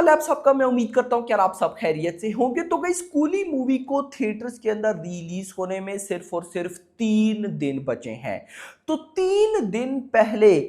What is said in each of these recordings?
हाल है आप सबका। मैं उम्मीद करता हूं कि यार आप सब खैरियत से होंगे। तो गाइस, कूली मूवी को थिएटर्स के अंदर रिलीज होने में सिर्फ और सिर्फ 3 दिन बचे हैं। तो 3 दिन पहले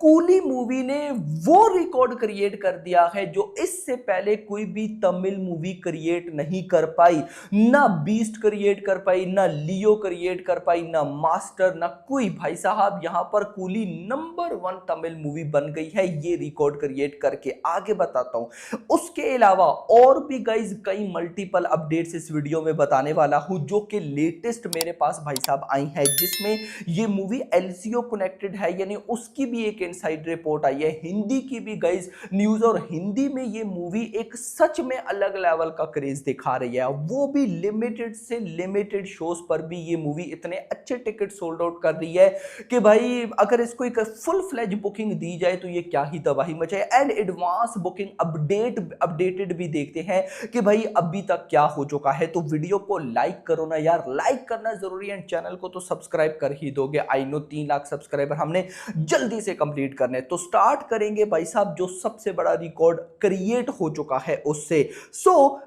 कूली मूवी ने वो रिकॉर्ड क्रिएट कर दिया है जो इससे पहले कोई भी तमिल मूवी क्रिएट नहीं कर पाई। ना बीस्ट क्रिएट कर पाई, ना लियो क्रिएट कर पाई, ना मास्टर, ना कोई। भाई साहब, यहां पर कूली नंबर 1 तमिल मूवी बन गई है ये रिकॉर्ड क्रिएट करके। आगे बताता हूं। उसके अलावा और भी गाइज कई मल्टीपल अपडेट्स इस वीडियो में बताने वाला हूं जो कि लेटेस्ट मेरे पास भाई साहब आई है, जिसमें ये मूवी एलसीओ कनेक्टेड है, यानी उसकी भी एक इनसाइड रिपोर्ट आई है। हिंदी की भी गाइज न्यूज, और हिंदी में ये मूवी एक सच में अलग लेवल का क्रेज दिखा रही है, वो भी लिमिटेड से लिमिटेड शोज पर भी ये मूवी इतने अच्छे टिकट सोल्ड आउट कर रही है कि भाई अगर इसको एक फुल फ्लेज बुकिंग दी जाए तो ये क्या ही तबाही मचाए। एंड एडवांस बुकिंग अपडेटेड भी देखते हैं कि भाई अभी तक क्या हो चुका है। तो वीडियो को लाइक करो ना यार, लाइक करना जरूरी है। चैनल को तो सब्सक्राइब कर ही दोगे। आई नो 3 लाख सब्सक्राइबर हमने जल्दी से कंप्लीट करने। तो स्टार्ट करेंगे भाई साहब जो सबसे बड़ा रिकॉर्ड क्रिएट हो चुका है उससे।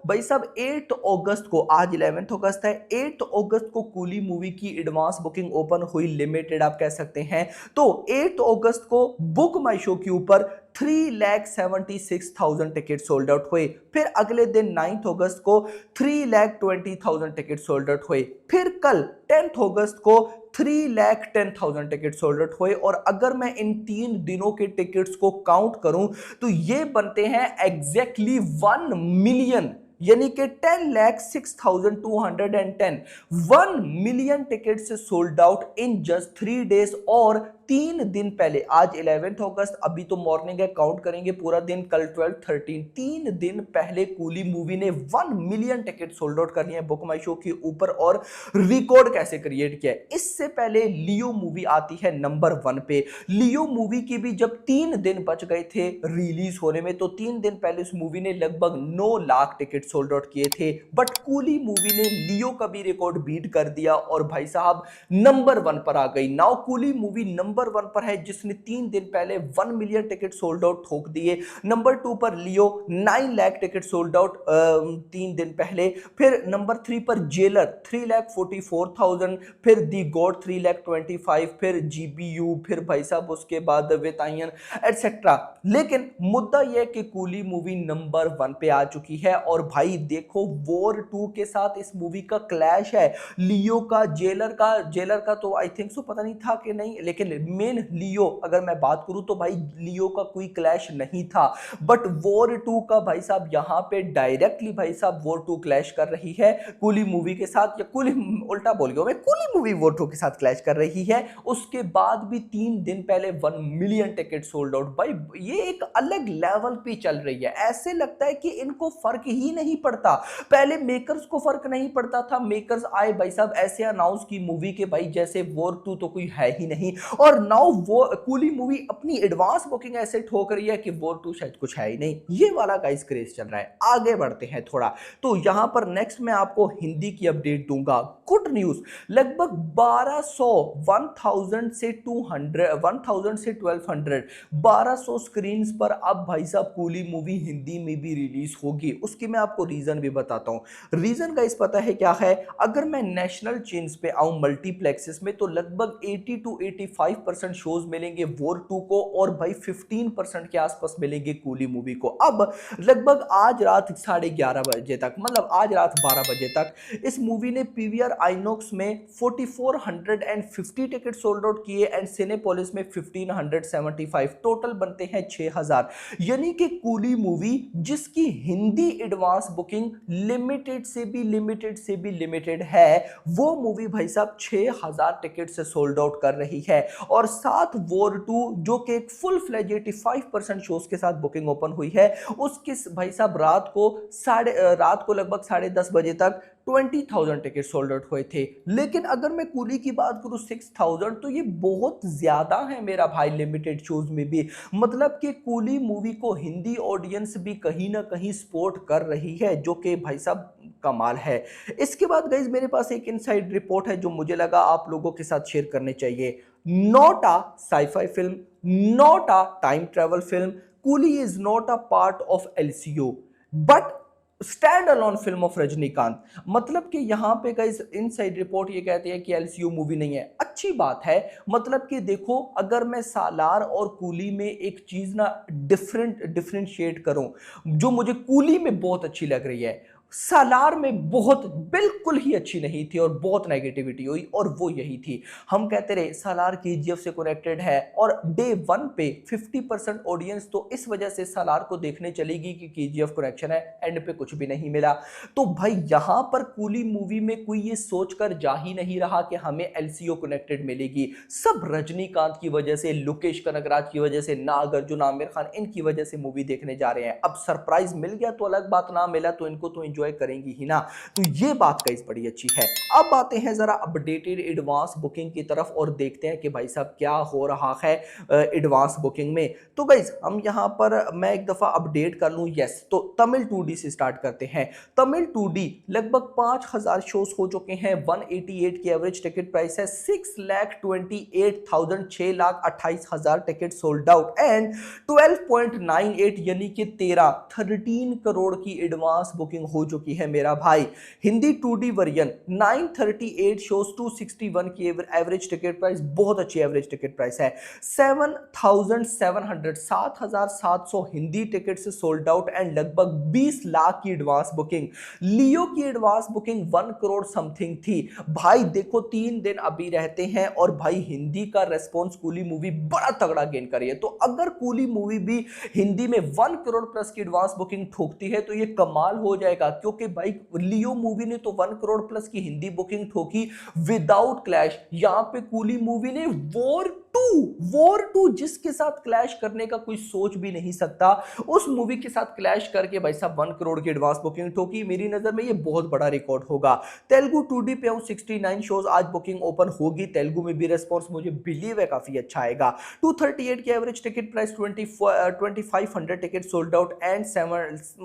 भाई साहब 8 अगस्त को, आज 11 अगस्त है, 8 अगस्त को कूली मूवी की एडवांस बुकिंग ओपन हुई, लिमिटेड आप कह सकते हैं। तो 8 अगस्त को बुक माई शो के ऊपर 3,76,000 टिकट सोल्ड आउट हुए। फिर अगले दिन 9 अगस्त को 3,20,000 टिकट सोल्ड आउट हुए। फिर कल 10 अगस्त को 3,10,000 टिकट सोल्ड आउट हुए। और अगर मैं इन 3 दिनों के टिकट्स को काउंट करूं तो ये बनते हैं एग्जैक्टली 1 मिलियन, यानी कि 10,06,210। 1 मिलियन टिकट से sold out in just 3 days. और 3 दिन पहले, आज 11 अगस्त, अभी तो मॉर्निंग है, काउंट करेंगे पूरा दिन, कल 12, 13, 3 दिन पहले कूली मूवी ने 1 मिलियन टिकट सोल्ड आउट कर लिए हैं बुक माई शो के ऊपर। और रिकॉर्ड कैसे क्रिएट किया है, इससे पहले लियो मूवी आती है नंबर 1 पे। लियो मूवी की भी जब 3 दिन बच गए थे रिलीज होने में, तो 3 दिन पहले उस मूवी ने लगभग 9 लाख टिकट सोल्ड आउट किए थे। बट कूली मूवी ने लियो का भी रिकॉर्ड बीट कर दिया और भाई साहब नंबर 1 पर आ गई। नाउ कूली मूवी नंबर 1 पर है, जिसने 3 दिन पहले 1 मिलियन टिकट सोल्ड आउट ठोक दिए। नंबर 2 पर लियो 9 लाख टिकट सोल्ड आउट 3 दिन पहले। फिर नंबर 3 पर जेलर 3,44,000, फिर दी गॉड 3,25,000, फिर जीबीयू, फिर भाई साहब उसके बाद वेतायन एटसेट्रा। लेकिन मुद्दा यह कि कूली मूवी नंबर 1 पे आ चुकी है। और भाई देखो, वॉर 2 के साथ इस मूवी का क्लैश है। लियो का, जेलर का तो आई थिंक सो पता नहीं था कि नहीं, लेकिन मेन लियो अगर मैं बात करूं तो भाई लियो का कोई क्लैश नहीं था। बट वॉर 2 का भाई साहब यहां पे डायरेक्टली भाई साहब वॉर 2 क्लैश कर रही है कूली मूवी के साथ, या कूली, उल्टा बोल गया मैं, कूली मूवी वॉर 2 के साथ क्लैश कर रही है। उसके बाद भी 3 दिन पहले 1 मिलियन टिकट सोल्ड आउट। भाई ये एक अलग लेवल पे चल रही है। ऐसे लगता है कि इनको फर्क ही नहीं पड़ता। पहले मेकर्स को फर्क नहीं पड़ता था, मेकर्स आए भाई साहब ऐसे अनाउंस की मूवी के भाई जैसे वॉर 2 तो कोई है ही नहीं। और नाउ वो कूली मूवी अपनी एडवांस बुकिंग ऐसे ठोक रही है कि वॉर 2 शायद कुछ है ही नहीं। ये वाला गाइस क्रेज चल रहा है। आगे बढ़ते हैं थोड़ा। तो यहां पर नेक्स्ट मैं आपको हिंदी की अपडेट दूंगा। गुड न्यूज, लगभग 1200, 1000 से 200, 1000 से 1200, 1200 स्क्रीन पर अब भाई साहब कूली मूवी हिंदी में भी रिलीज होगी। उसकी मैं आपको रीजन भी बताता हूं। रीजन गाइस पता है क्या है? अगर मैं नेशनल चेन्स पे आऊं मल्टीप्लेक्सेस में, तो लगभग 80 to 85% शोज मिलेंगे वॉर 2 को, और भाई 15% के आसपास मिलेंगे कूली मूवी को। अब लगभग आज रात 11:30 बजे तक, मतलब आज रात 12 बजे तक, इस मूवी ने पीवीआर आइनॉक्स में 4450 टिकट सोल्ड आउट किए एंड सिनेपोलिस में 1575, टोटल बनते हैं 6000। यानी कि कूली मूवी जिसकी हिंदी एडवांस बुकिंग लिमिटेड से भी लिमिटेड है, वो मूवी भाई साहब 6000 टिकट से सोल्ड आउट कर रही है। और साथ वॉर 2 जो कि एक फुल फ्लेज 85% शोज के साथ बुकिंग ओपन हुई है, उसके भाई साहब रात को लगभग 10:30 बजे तक 20,000 टिकट सोल्ड आउट हुए थे। लेकिन अगर मैं कूली की बात करूं 6,000, तो ये बहुत ज्यादा है मेरा भाई लिमिटेड शोज में भी। मतलब कि कूली मूवी को हिंदी ऑडियंस भी कहीं ना कहीं सपोर्ट कर रही है, जो कि भाई साहब कमाल है। इसके बाद गाइज मेरे पास एक इनसाइड रिपोर्ट है जो मुझे लगा आप लोगों के साथ शेयर करने चाहिए। Not a sci-fi film, not a time travel film, Coolie is not a part of LCU but stand alone film of Rajinikanth. मतलब कि यहां पे गाइस इनसाइड रिपोर्ट ये कहते हैं कि एलसीयू मूवी नहीं है। अच्छी बात है। मतलब कि देखो, अगर मैं सालार और कूली में एक चीज ना डिफरेंशिएट करूं जो मुझे कूली में बहुत अच्छी लग रही है, सालार में बहुत बिल्कुल ही अच्छी नहीं थी और बहुत नेगेटिविटी हुई, और वो यही थी। हम कहते रहे सालार केजीएफ से कनेक्टेड है और डे वन पे 50% ऑडियंस तो इस वजह से सालार को देखने चलेगी कि केजीएफ कनेक्शन है, एंड पे कुछ भी नहीं मिला। तो भाई यहां पर कूली मूवी में कोई ये सोचकर जा ही नहीं रहा कि हमें एलसीओ कनेक्टेड मिलेगी। सब रजनीकांत की वजह से, लोकेश कनगराज की वजह से, नागार्जुन, आमिर खान, इनकी वजह से मूवी देखने जा रहे हैं। अब सरप्राइज मिल गया तो अलग बात, ना मिला तो इनको तो एंजॉय करेंगी ही ना। तो ये बात गाइस बड़ी अच्छी है। अब आते हैं जरा अपडेटेड एडवांस बुकिंग की तरफ और देखते हैं कि भाई साहब क्या हो रहा है एडवांस बुकिंग में। तो गाइस हम यहां पर मैं एक दफा अपडेट कर लूं। यस, तो तमिल 2D से स्टार्ट करते हैं। तमिल 2D लगभग 5000 शोज हो चुके हैं। 188 की एवरेज टिकट प्राइस है। 6,28,000 6,28,000 टिकट सोल्ड आउट एंड 12.98 यानी कि 13 करोड़ की एडवांस बुकिंग हो चुकी है मेरा भाई। हिंदी 2D वर्जन 938 शोज 261 की एवरेज टिकट प्राइस, बहुत अच्छी एवरेज टिकट प्राइस है। 7,700 हिंदी टिकट से सोल्ड आउट एंड लगभग 20 लाख की एडवांस बुकिंग। लियो की एडवांस बुकिंग 1 करोड़ समथिंग थी। भाई देखो 3 दिन अभी रहते हैं और भाई हिंदी का रेस्पॉन्स कूली मूवी बड़ा तगड़ा गेन करी है। तो अगर कूली मूवी भी हिंदी में 1 करोड़ प्लस की एडवांस बुकिंग ठोकती है तो ये कमाल हो जाएगा, क्योंकि भाई लियो मूवी ने तो 1 करोड़ प्लस की हिंदी बुकिंग ठोकी विदाउट क्लैश। यहां पे कूली मूवी ने वॉर टू जिसके साथ क्लैश करने का कोई सोच भी नहीं सकता, उस मूवी के साथ क्लैश करके भाई साहब 1 करोड़ की एडवांस बुकिंग ठोकी। मेरी नजर में ये बहुत बड़ा रिकॉर्ड होगा। तेलुगु 2D पे 69 शोज आज बुकिंग ओपन होगी। तेलुगु में भी रेस्पॉन्स मुझे बिलीव है काफी अच्छा आएगा। 238 की average ticket price, 2500 ticket sold out and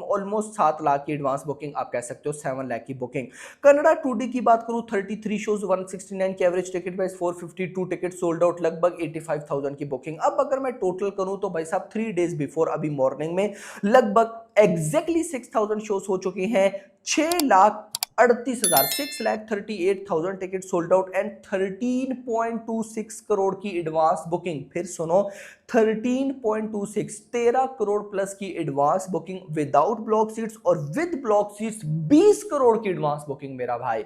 almost 7 lakh की एडवांस बुकिंग, आप कह सकते हो 7 लाख की बुकिंग। कन्नड़ा 2D की बात करूं, 33 शोज 169 की average ticket price, 452 ticket sold out, लगभग 85,000 की बुकिंग। अब अगर मैं टोटल करूं तो भाई साहब 3 डेज बिफोर अभी मॉर्निंग में लगभग एग्जैक्टली 6,000 शोज हो चुके हैं। 6,38,000 6,38,000 ticket sold out and 13.26 crore की एडवांस बुकिंग। फिर सुनो, 13.26 13 करोड़ प्लस की advance booking without block seats, और विद ब्लॉक सीट्स 20 करोड़ की एडवांस बुकिंग मेरा भाई।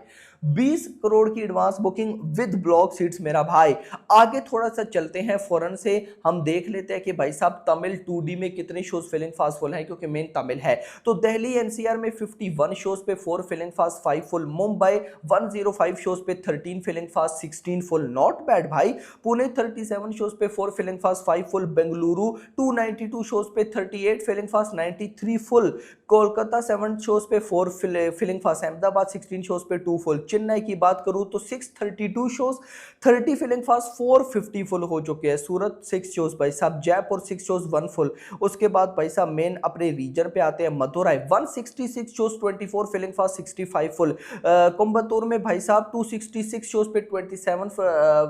20 करोड़ की advance booking with block seats मेरा भाई। आगे थोड़ा सा चलते हैं फौरन से, हम देख लेते हैं कि भाई साहब तमिल 2D में कितने शोज फिलिंग फास्ट फुल है, क्योंकि मेन तमिल है। तो दिल्ली एनसीआर में 51 शोज पे 4 filling fast 5 full. Mumbai 105 shows पे 13 filling fast 16 full, not bad भाई। पुणे 37 शोज पे 4 filling fast 5 full. Bengaluru 292 shows पे 38 filling fast 93 full. Kolkata 7 shows पे 4 फिलिंग फास्ट। अहमदाबाद 16 शोज पे 2 फुल। चेन्नई की बात करूं तो 632 शोज 30 फिलिंग फास्ट 450 फुल हो चुके हैं। सूरत 6 शोज भाई साहब। Jaipur 6 shows 1 full. उसके बाद भाई साहब मेन अपने रीजन पे आते हैं। Madurai 166 shows 24 filling fast 65 full. Coimbatore में भाई साहब 266 शोज पे 27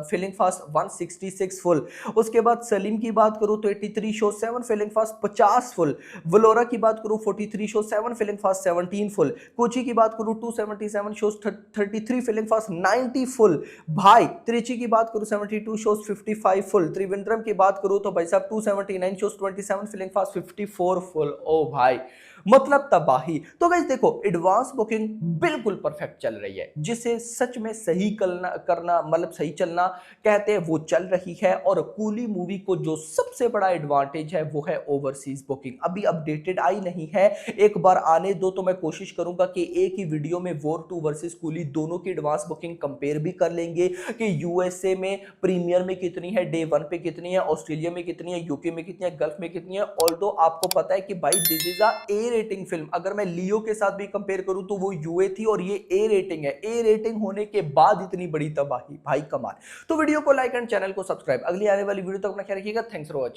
फिलिंग फास्ट 166 फुल। उसके बाद सलीम की बात करूं तो 83 shows 7 filling fast 50 full. Vellore की बात करूं 43 shows 7 filling fast 17 full. Kochi की बात करूं 277 शोज 33 फिलिंग फास्ट 90 फुल भाई। त्रिची की बात करूं 72 शोज 55 फुल। त्रिवेंद्रम की बात करूं तो भाई साहब 279 शोज 27 फिलिंग फास्ट 54 फुल। ओ भाई मतलब तबाही। तो गाइस देखो एडवांस बुकिंग बिल्कुल परफेक्ट चल रही है, जिसे सच में सही करना मतलब सही चलना कहते हैं, वो चल रही है। और कूली मूवी को जो सबसे बड़ा एडवांटेज है वो है ओवरसीज बुकिंग। अभी अपडेटेड आई नहीं है, एक बार आने दो तो मैं कोशिश करूंगा कि एक ही वीडियो में वॉर 2 वर्सेस कूली दोनों की एडवांस बुकिंग कंपेयर भी कर लेंगे कि यूएसए में प्रीमियर में कितनी है, डे 1 पे कितनी है, ऑस्ट्रेलिया में कितनी है, यूके में कितनी है, गल्फ में कितनी है। ऑल्दो आपको पता है कि भाई this is a A rating film. अगर मैं लियो के साथ भी कंपेयर करूं तो वो यूए थी और ये ए रेटिंग है। ए रेटिंग होने के बाद इतनी बड़ी तबाही, भाई कमाल। तो वीडियो को लाइक एंड चैनल को सब्सक्राइब। अगली आने वाली वीडियो तक अपना ख्याल रखिएगा। Thanks for watching.